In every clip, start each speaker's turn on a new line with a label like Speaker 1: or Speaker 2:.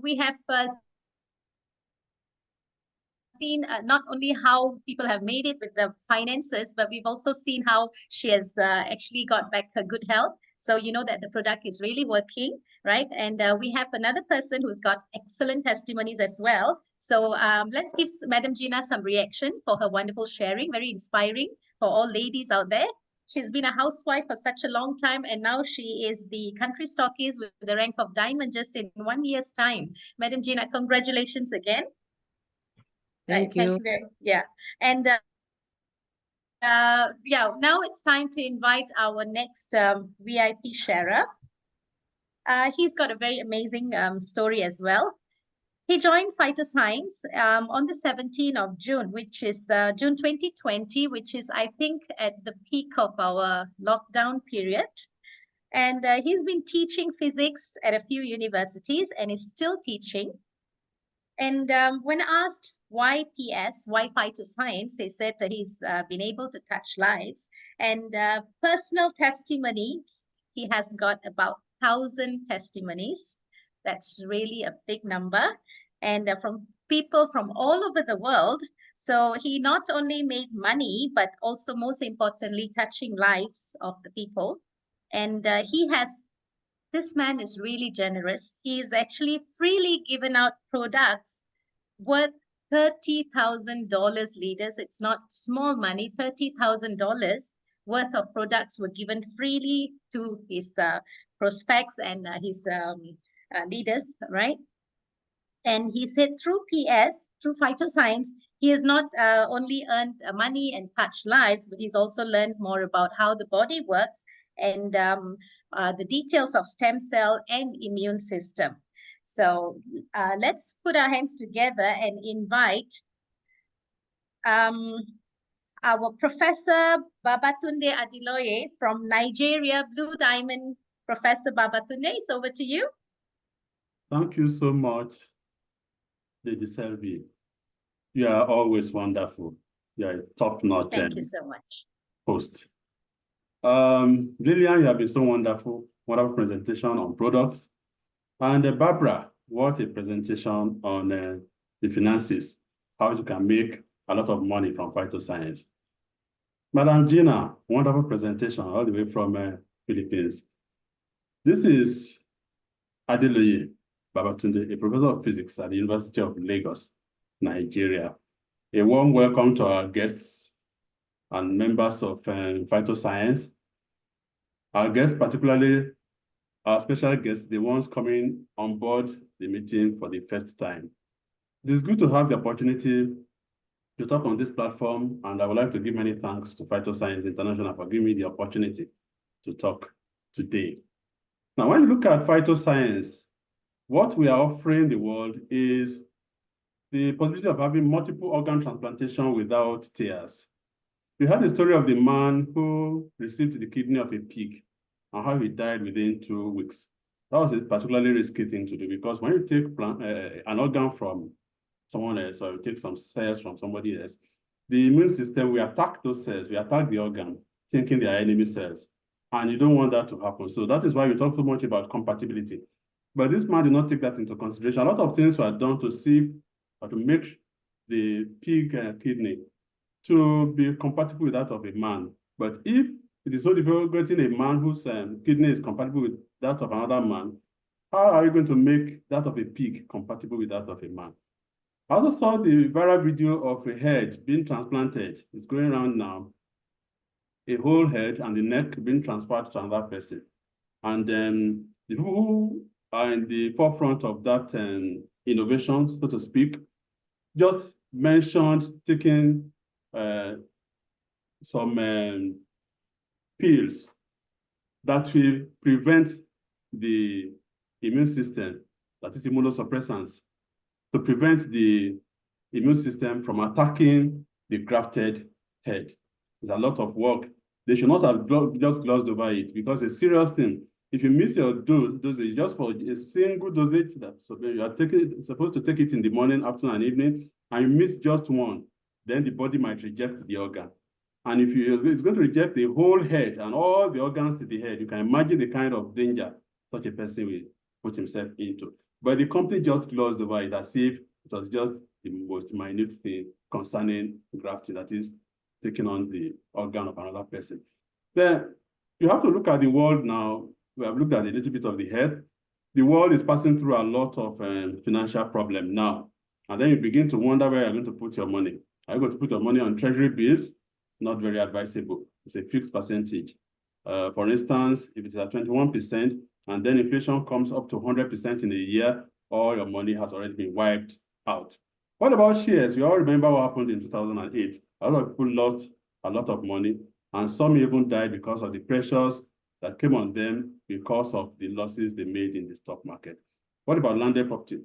Speaker 1: We have seen not only how people have made it with the finances, but we've also seen how she has actually got back her good health. So you know that the product is really working, right? And we have another person who's got excellent testimonies as well. So let's give Madam Gina some reaction for her wonderful sharing, very inspiring for all ladies out there. She's been a housewife for such a long time, and now she is the country stockist with the rank of diamond just in 1 year's time. Madam Gina, congratulations again.
Speaker 2: Thank you.
Speaker 1: Yeah. And yeah, now it's time to invite our next VIP sharer. He's got a very amazing story as well. He joined Phytoscience on the 17th of June, which is June 2020, which is, I think, at the peak of our lockdown period. And he's been teaching physics at a few universities and is still teaching. And when asked why PS, why Phytoscience, they said that he's been able to touch lives. And personal testimonies, he has got about 1,000 testimonies. That's really a big number. And from people from all over the world. So he not only made money, but also most importantly, touching lives of the people. And this man is really generous. He is actually freely given out products worth $30,000, leaders. It's not small money. $30,000 worth of products were given freely to his prospects and his leaders, right? And he said through PS, through Phytoscience, he has not only earned money and touched lives, but he's also learned more about how the body works and the details of stem cell and immune system. So let's put our hands together and invite our Professor Babatunde Adiloye from Nigeria, Blue Diamond. Professor Babatunde, it's over to you.
Speaker 3: Thank you so much, Lady Selvi. You are always wonderful. You are a top-notch.
Speaker 1: Thank you so much.
Speaker 3: Host. Lillian, you have been so wonderful presentation on products. And Barbara, what a presentation on the finances, how you can make a lot of money from phytoscience. Madam Gina, wonderful presentation all the way from Philippines. This is Adiloye Babatunde, a professor of physics at the University of Lagos, Nigeria. A warm welcome to our guests and members of Phytoscience. Our guests, particularly our special guests, the ones coming on board the meeting for the first time. It is good to have the opportunity to talk on this platform, and I would like to give many thanks to Phytoscience International for giving me the opportunity to talk today. Now, when you look at phytoscience, what we are offering the world is the possibility of having multiple organ transplantation without tears. We had the story of the man who received the kidney of a pig and how he died within 2 weeks. That was a particularly risky thing to do, because when you take an organ from someone else, or you take some cells from somebody else, the immune system will attack those cells, we attack the organ, thinking they are enemy cells. And you don't want that to happen. So that is why we talk so much about compatibility. But this man did not take that into consideration. A lot of things were done to see or to make the pig kidney to be compatible with that of a man. But if it is so difficult getting a man whose kidney is compatible with that of another man, how are you going to make that of a pig compatible with that of a man? I also saw the viral video of a head being transplanted. It's going around now. A whole head and the neck being transferred to another person. And then the people who are in the forefront of that innovation, so to speak, just mentioned taking some pills that will prevent the immune system, that is immunosuppressants, to prevent the immune system from attacking the grafted head. There's a lot of work. They should not have just glossed over it, because it's a serious thing. If you miss your dosage just for a single dosage, so you are supposed to take it in the morning, afternoon, and evening, and you miss just one, then the body might reject the organ. And if it's going to reject the whole head and all the organs in the head, you can imagine the kind of danger such a person will put himself into. But the company just glossed over it as if it was just the most minute thing concerning grafting, that is taking on the organ of another person. Then you have to look at the world now. We have looked at a little bit of the health. The world is passing through a lot of financial problem now. And then you begin to wonder where you're going to put your money. Are you going to put your money on treasury bills? Not very advisable. It's a fixed percentage. For instance, if it's at 21%, and then inflation comes up to 100% in a year, all your money has already been wiped out. What about shares? We all remember what happened in 2008. A lot of people lost a lot of money, and some even died because of the pressures that came on them because of the losses they made in the stock market. What about landed property?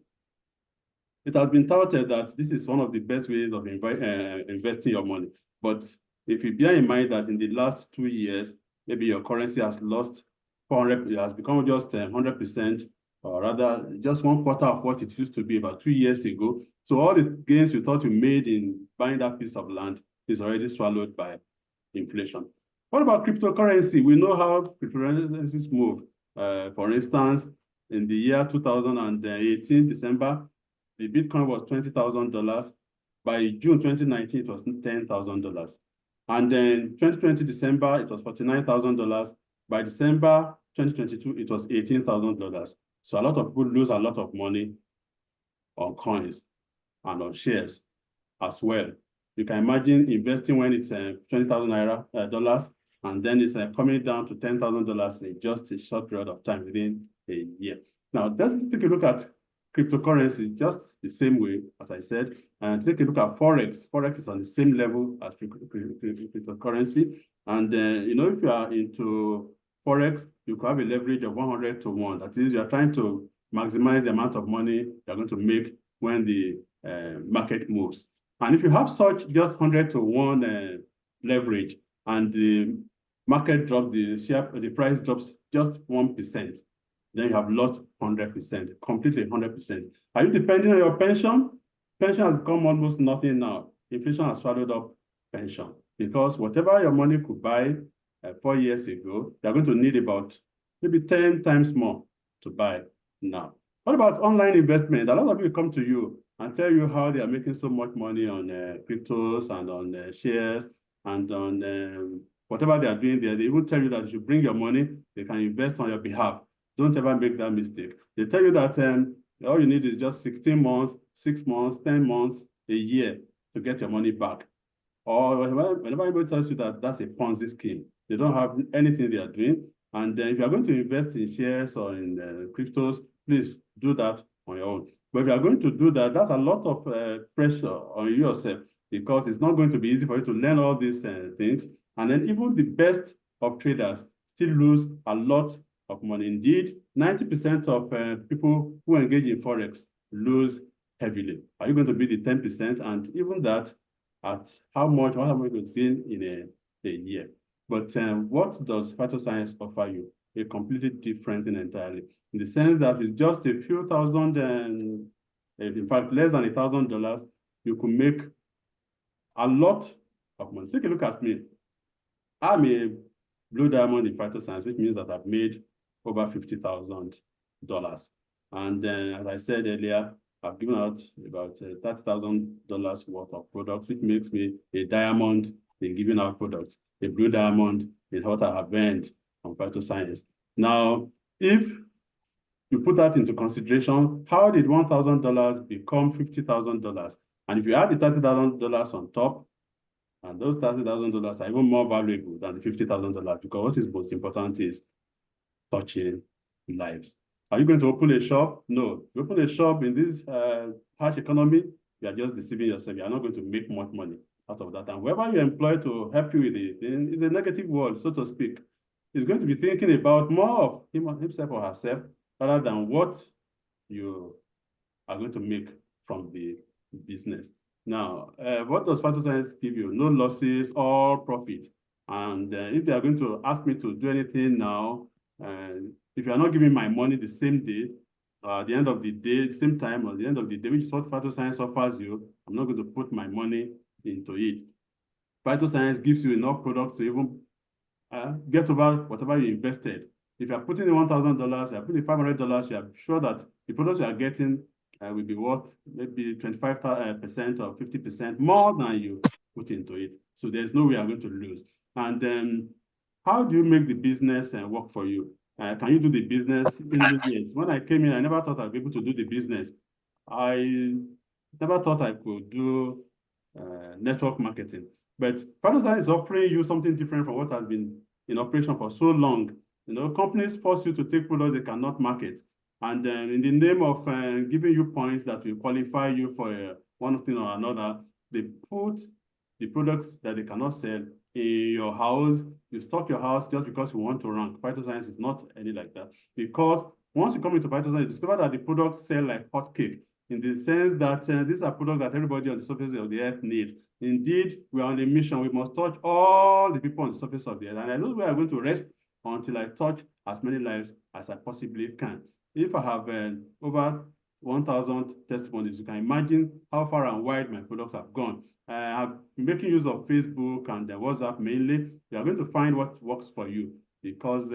Speaker 3: It has been touted that this is one of the best ways of investing your money. But if you bear in mind that in the last 2 years, maybe your currency has lost 400, it has become just 100%, or rather just 1/4 of what it used to be about 2 years ago. So all the gains you thought you made in buying that piece of land is already swallowed by inflation. What about cryptocurrency? We know how cryptocurrencies move. For instance, in the year 2018, December, the Bitcoin was $20,000. By June 2019, it was $10,000. And then 2020 December, it was $49,000. By December 2022, it was $18,000. So a lot of people lose a lot of money on coins and on shares as well. You can imagine investing when it's 20,000 naira dollars, and then it's coming down to $10,000 in just a short period of time within a year. Now, let's take a look at cryptocurrency just the same way, as I said, and take a look at Forex. Forex is on the same level as cryptocurrency. And you know, if you are into Forex, you could have a leverage of 100 to 1. That is, you are trying to maximize the amount of money you're going to make when the market moves. And if you have such just 100 to 1 leverage, and the market drops, the price drops just 1%, then you have lost 100%, completely 100%. Are you depending on your pension? Pension has become almost nothing now. Inflation has swallowed up pension, because whatever your money could buy 4 years ago, you're going to need about maybe 10 times more to buy now. What about online investment? A lot of people come to you and tell you how they are making so much money on cryptos and on shares and on whatever they are doing there. They even tell you that you should bring your money, they can invest on your behalf. Don't ever make that mistake. They tell you that all you need is just 16 months, 6 months, 10 months, a year to get your money back. Or whenever anybody tells you that that's a Ponzi scheme, they don't have anything they are doing. And if you are going to invest in shares or in cryptos, please do that on your own. But if you are going to do that, that's a lot of pressure on yourself, because it's not going to be easy for you to learn all these things. And then even the best of traders still lose a lot of money. Indeed, 90% of people who engage in Forex lose heavily. Are you going to be the 10%? And even that, at how much, what am I going to gain in a year? But what does Phytoscience offer you? A completely different thing entirely, in the sense that with just a few thousand, in fact, less than $1,000, you could make a lot of money. Take a look at me. I'm a blue diamond in Phytoscience, which means that I've made over $50,000. And as I said earlier, I've given out about $30,000 worth of products, which makes me a diamond in giving out products, a blue diamond in what I have earned from Phytoscience. Now, if you put that into consideration, how did $1,000 become $50,000? And if you add the $30,000 on top, and those $30,000 are even more valuable than the $50,000, because what is most important is touching lives. Are you going to open a shop? No. You open a shop in this harsh economy, you are just deceiving yourself. You are not going to make much money out of that. And whoever you employ to help you with it, it's a negative world, so to speak. He's going to be thinking about more of himself or herself, rather than what you are going to make from the business. Now, what does Phytoscience give you? No losses, all profit. And if they are going to ask me to do anything now, if you are not giving my money the same day, at the end of the day, same time, or the end of the day, which is what Phytoscience offers you, I'm not going to put my money into it. Phytoscience gives you enough products to even get over whatever you invested. If you are putting in $1,000, you are putting $500, you are sure that the products you are getting will be worth maybe 25% or 50% more than you put into it. So there's no way you're going to lose. And then how do you make the business work for you? Can you do the business? Yes. When I came in, I never thought I'd be able to do the business. I never thought I could do network marketing. But Phytoscience is offering you something different from what has been in operation for so long. You know, companies force you to take products they cannot market. And in the name of giving you points that will qualify you for one thing or another, they put the products that they cannot sell in your house. You stock your house just because you want to rank. Phytoscience is not any like that. Because once you come into Phytoscience, you discover that the products sell like hotcake, in the sense that these are products that everybody on the surface of the earth needs. Indeed, we are on a mission. We must touch all the people on the surface of the earth. And I know where I'm going to rest until I touch as many lives as I possibly can. If I have over 1,000 testimonies, you can imagine how far and wide my products have gone. I've been making use of Facebook and WhatsApp mainly. You are going to find what works for you, because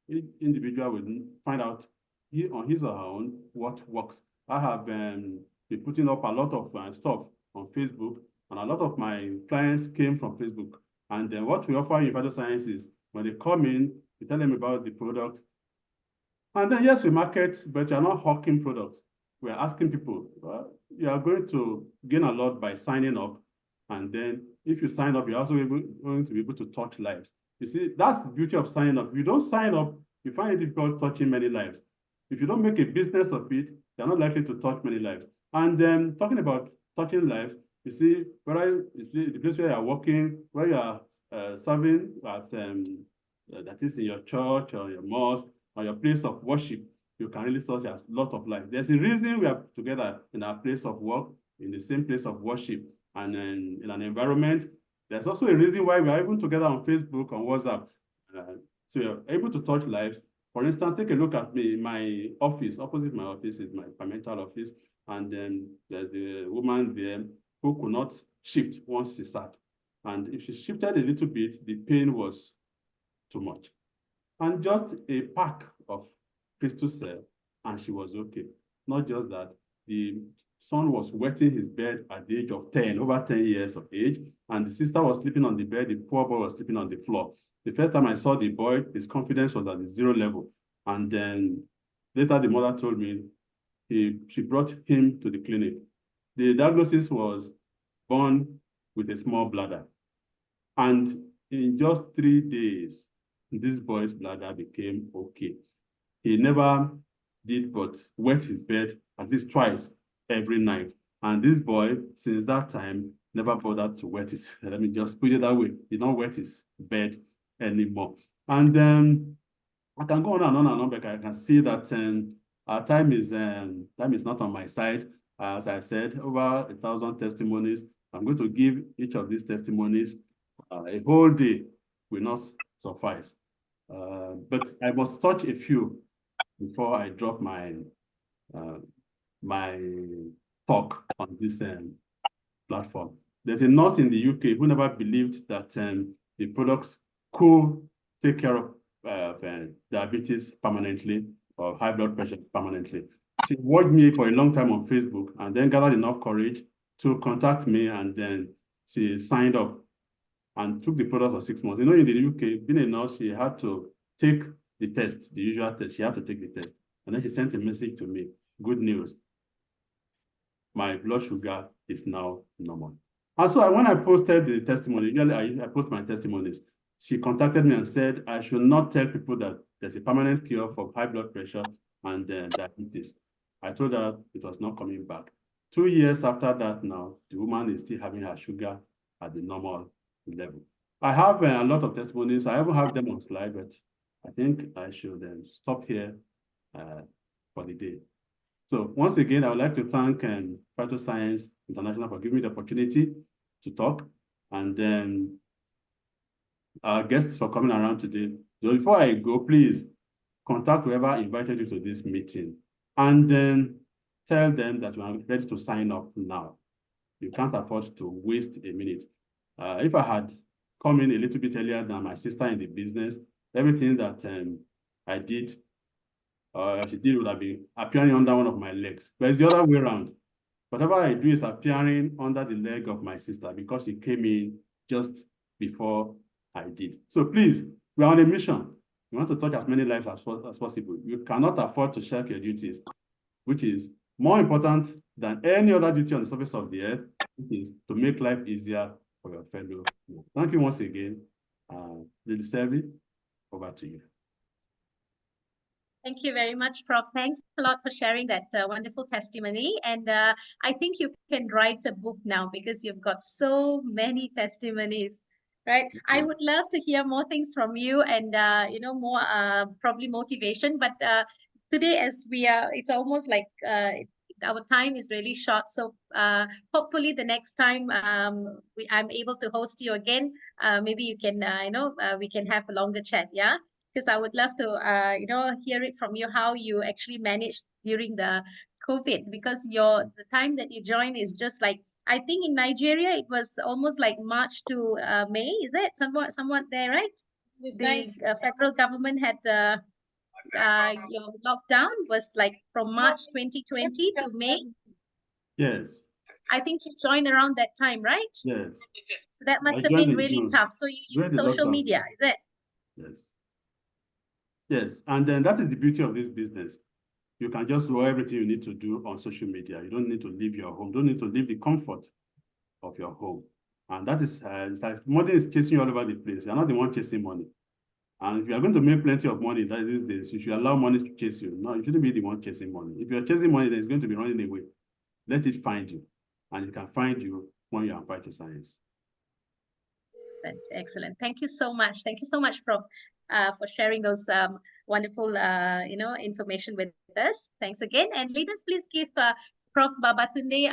Speaker 3: each individual will find out on his or her own what works. I have been putting up a lot of stuff on Facebook, and a lot of my clients came from Facebook. And what we offer in Phytoscience is when they come in, we tell them about the product. And then, yes, we market, but you're not hawking products. We're asking people, you are going to gain a lot by signing up. And then if you sign up, you're also going to be able to touch lives. You see, that's the beauty of signing up. If you don't sign up, you find it difficult touching many lives. If you don't make a business of it, you're not likely to touch many lives. And then talking about touching lives, you see, the place where you're working, where you're serving as that is in your church or your mosque or your place of worship, you can really touch a lot of lives. There's a reason we are together in our place of work, in the same place of worship, and in an environment. There's also a reason why we are even together on Facebook, on WhatsApp. So you're able to touch lives. For instance, take a look at me. My office, opposite my office is my parental office. And then there's a woman there who could not shift once she sat. And if she shifted a little bit, the pain was too much. And just a pack of crystal cell, and she was okay. Not just that, the son was wetting his bed at the age of 10, over 10 years of age, and the sister was sleeping on the bed, the poor boy was sleeping on the floor. The first time I saw the boy, his confidence was at the 0 level. And then later the mother told me she brought him to the clinic. The diagnosis was born with a small bladder. And in just 3 days, this boy's bladder became okay. He never did but wet his bed at least twice every night. And this boy, since that time, never bothered to wet it. Let me just put it that way. He don't wet his bed anymore. And then I can go on and on, but I can see that our time is not on my side. As I said, over 1,000 testimonies. I'm going to give each of these testimonies a whole day will not suffice. But I must touch a few before I drop my my talk on this platform. There's a nurse in the UK who never believed that the products could take care of diabetes permanently or high blood pressure permanently. She watched me for a long time on Facebook and then gathered enough courage to contact me, and then she signed up and took the product for 6 months. You know, in the UK, being a nurse, she had to take the test, the usual test. She had to take the test. And then she sent a message to me. Good news. My blood sugar is now normal. And so when I posted the testimony, usually I post my testimonies, she contacted me and said, I should not tell people that there's a permanent cure for high blood pressure and diabetes. I told her it was not coming back. 2 years after that now, the woman is still having her sugar at the normal level. I have a lot of testimonies. I haven't have them on slide, but I think I should stop here for the day. So once again, I would like to thank Phytoscience International for giving me the opportunity to talk, and then our guests for coming around today. So before I go, please contact whoever invited you to this meeting, and then tell them that you are ready to sign up now. You can't afford to waste a minute. If I had come in a little bit earlier than my sister in the business, everything that I did, she did would have been appearing under one of my legs. But it's the other way around. Whatever I do is appearing under the leg of my sister because she came in just before I did. So please, we are on a mission. We want to touch as many lives as possible. You cannot afford to shirk your duties, which is more important than any other duty on the surface of the earth, which is to make life easier for your fellow. Thank you once again. Lady Selvi, over to you.
Speaker 1: Thank you very much, Prof. Thanks a lot for sharing that wonderful testimony. And I think you can write a book now because you've got so many testimonies, right? I would love to hear more things from you and, more probably motivation. But today, as it's almost like our time is really short. So hopefully the next time I'm able to host you again, maybe you can, we can have a longer chat, yeah? Because I would love to, hear it from you how you actually managed during the COVID. Because the time that you joined is just like, I think in Nigeria it was almost like March to May. Is it somewhat there, right? The federal government had your lockdown was like from March 2020 to May.
Speaker 3: Yes.
Speaker 1: I think you joined around that time, right?
Speaker 3: Yes.
Speaker 1: So that must have been really tough. So you use social
Speaker 3: lockdown.
Speaker 1: media, is it?
Speaker 3: Yes. Yes, and then that is the beauty of this business. You can just do everything you need to do on social media. You don't need to leave your home. You don't need to leave the comfort of your home. And that is, it's like money is chasing you all over the place. You're not the one chasing money. And if you are going to make plenty of money these days, you should allow money to chase you. No, you shouldn't be the one chasing money. If you're chasing money, then it's going to be running away. Let it find you. And it can find you when you're on Phytoscience.
Speaker 1: Excellent, excellent. Thank you so much. Thank you so much, Prof, for sharing those wonderful, information with us. Thanks again. And leaders, please give Prof. Babatunde